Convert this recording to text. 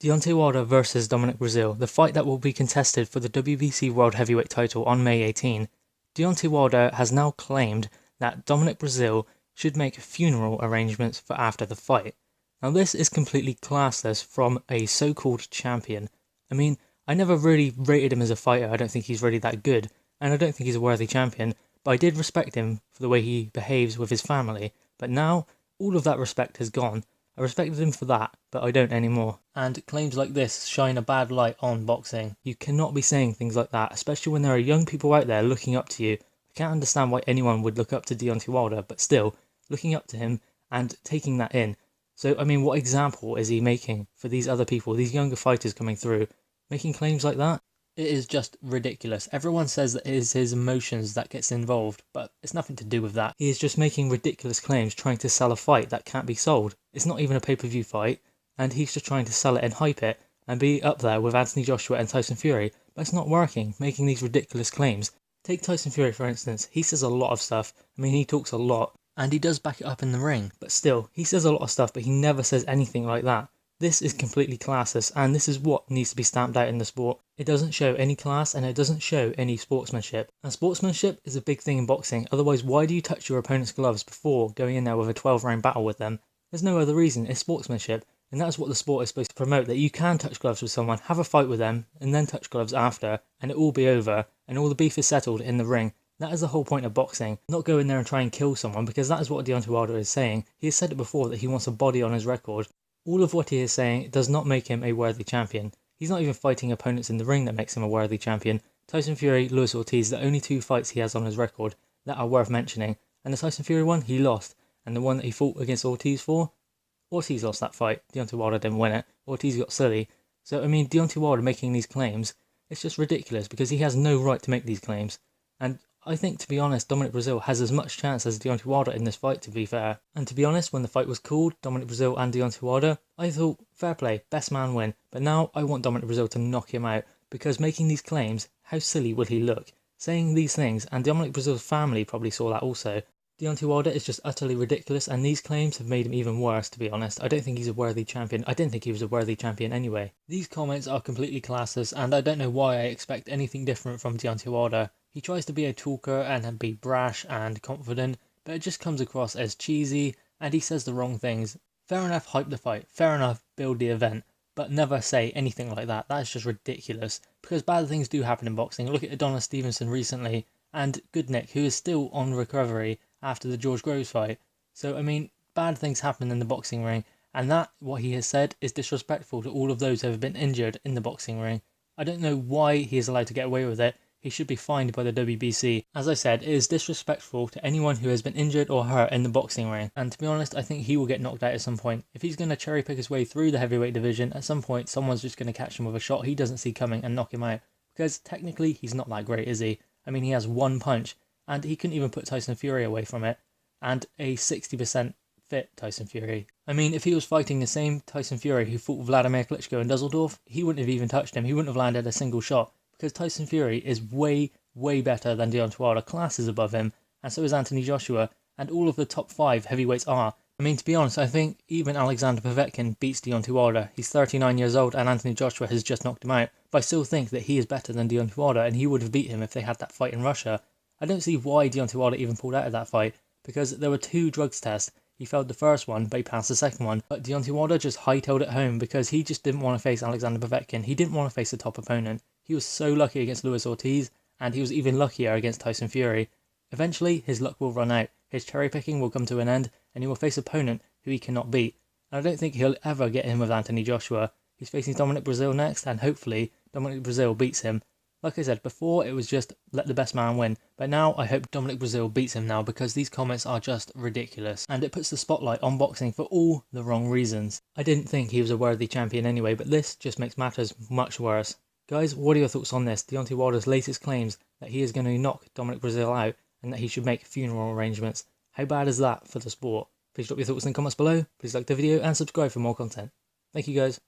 Deontay Wilder versus Dominic Breazeale, the fight that will be contested for the WBC World Heavyweight title on May 18. Deontay Wilder has now claimed that Dominic Breazeale should make funeral arrangements for after the fight. Now this is completely classless from a so-called champion. I mean, I never really rated him as a fighter. I don't think he's really that good, and I don't think he's a worthy champion, but I did respect him for the way he behaves with his family. But now, all of that respect has gone. I respected him for that, but I don't anymore. And claims like this shine a bad light on boxing. You cannot be saying things like that, especially when there are young people out there looking up to you. I can't understand why anyone would look up to Deontay Wilder, but still, looking up to him and taking that in. So, I mean, what example is he making for these other people, these younger fighters coming through, making claims like that? It is just ridiculous. Everyone says that it is his emotions that gets involved, but it's nothing to do with that. He is just making ridiculous claims trying to sell a fight that can't be sold. It's not even a pay-per-view fight, and he's just trying to sell it and hype it and be up there with Anthony Joshua and Tyson Fury, but it's not working, making these ridiculous claims. Take Tyson Fury for instance. He says a lot of stuff. I mean, he talks a lot, and he does back it up in the ring, but still, he says a lot of stuff, but he never says anything like that. This is completely classless, and this is what needs to be stamped out in the sport. It doesn't show any class, and it doesn't show any sportsmanship. And sportsmanship is a big thing in boxing, otherwise why do you touch your opponent's gloves before going in there with a 12-round battle with them? There's no other reason, it's sportsmanship, and that's what the sport is supposed to promote, that you can touch gloves with someone, have a fight with them, and then touch gloves after, and it will be over, and all the beef is settled in the ring. That is the whole point of boxing, not go in there and try and kill someone, because that is what Deontay Wilder is saying. He has said it before that he wants a body on his record. All of what he is saying does not make him a worthy champion. He's not even fighting opponents in the ring that makes him a worthy champion. Tyson Fury, Luis Ortiz, the only two fights he has on his record that are worth mentioning. And the Tyson Fury one, he lost. And the one that he fought against Ortiz for, Ortiz lost that fight. Deontay Wilder didn't win it. Ortiz got silly. So, I mean, Deontay Wilder making these claims, it's just ridiculous because he has no right to make these claims. And I think, to be honest, Dominic Breazeale has as much chance as Deontay Wilder in this fight, to be fair. And to be honest, when the fight was called, Dominic Breazeale and Deontay Wilder, I thought, fair play, best man win. But now I want Dominic Breazeale to knock him out, because making these claims, how silly would he look? Saying these things, and Dominic Breazeale's family probably saw that also. Deontay Wilder is just utterly ridiculous, and these claims have made him even worse, to be honest. I don't think he's a worthy champion. I didn't think he was a worthy champion anyway. These comments are completely classless, and I don't know why I expect anything different from Deontay Wilder. He tries to be a talker and be brash and confident, but it just comes across as cheesy, and he says the wrong things. Fair enough, hype the fight. Fair enough, build the event. But never say anything like that. That is just ridiculous. Because bad things do happen in boxing. Look at Adonis Stevenson recently, and Goodnick, who is still on recovery after the George Groves fight. So, I mean, bad things happen in the boxing ring, and that, what he has said, is disrespectful to all of those who have been injured in the boxing ring. I don't know why he is allowed to get away with it. He should be fined by the WBC. As I said, it is disrespectful to anyone who has been injured or hurt in the boxing ring. And to be honest, I think he will get knocked out at some point. If he's going to cherry pick his way through the heavyweight division, at some point someone's just going to catch him with a shot he doesn't see coming and knock him out. Because technically, he's not that great, is he? I mean, he has one punch, and he couldn't even put Tyson Fury away from it. And a 60% fit Tyson Fury. I mean, if he was fighting the same Tyson Fury who fought Vladimir Klitschko in Dusseldorf, he wouldn't have even touched him. He wouldn't have landed a single shot. Because Tyson Fury is way better than Deontay Wilder, classes above him, and so is Anthony Joshua, and all of the top 5 heavyweights are. I mean, to be honest, I think even Alexander Povetkin beats Deontay Wilder. He's 39 years old, and Anthony Joshua has just knocked him out, but I still think that he is better than Deontay Wilder, and he would have beat him if they had that fight in Russia. I don't see why Deontay Wilder even pulled out of that fight, because there were 2 drugs tests. He failed the first one, but he passed the second one. But Deontay Wilder just hightailed it home because he just didn't want to face Alexander Povetkin. He didn't want to face a top opponent. He was so lucky against Luis Ortiz, and he was even luckier against Tyson Fury. Eventually, his luck will run out. His cherry picking will come to an end, and he will face an opponent who he cannot beat. And I don't think he'll ever get him with Anthony Joshua. He's facing Dominic Breazeale next, and hopefully Dominic Breazeale beats him. Like I said, before it was just let the best man win, but now I hope Dominic Breazeale beats him now because these comments are just ridiculous, and it puts the spotlight on boxing for all the wrong reasons. I didn't think he was a worthy champion anyway, but this just makes matters much worse. Guys, what are your thoughts on this? Deontay Wilder's latest claims that he is going to knock Dominic Breazeale out and that he should make funeral arrangements. How bad is that for the sport? Please drop your thoughts in the comments below, please like the video and subscribe for more content. Thank you guys.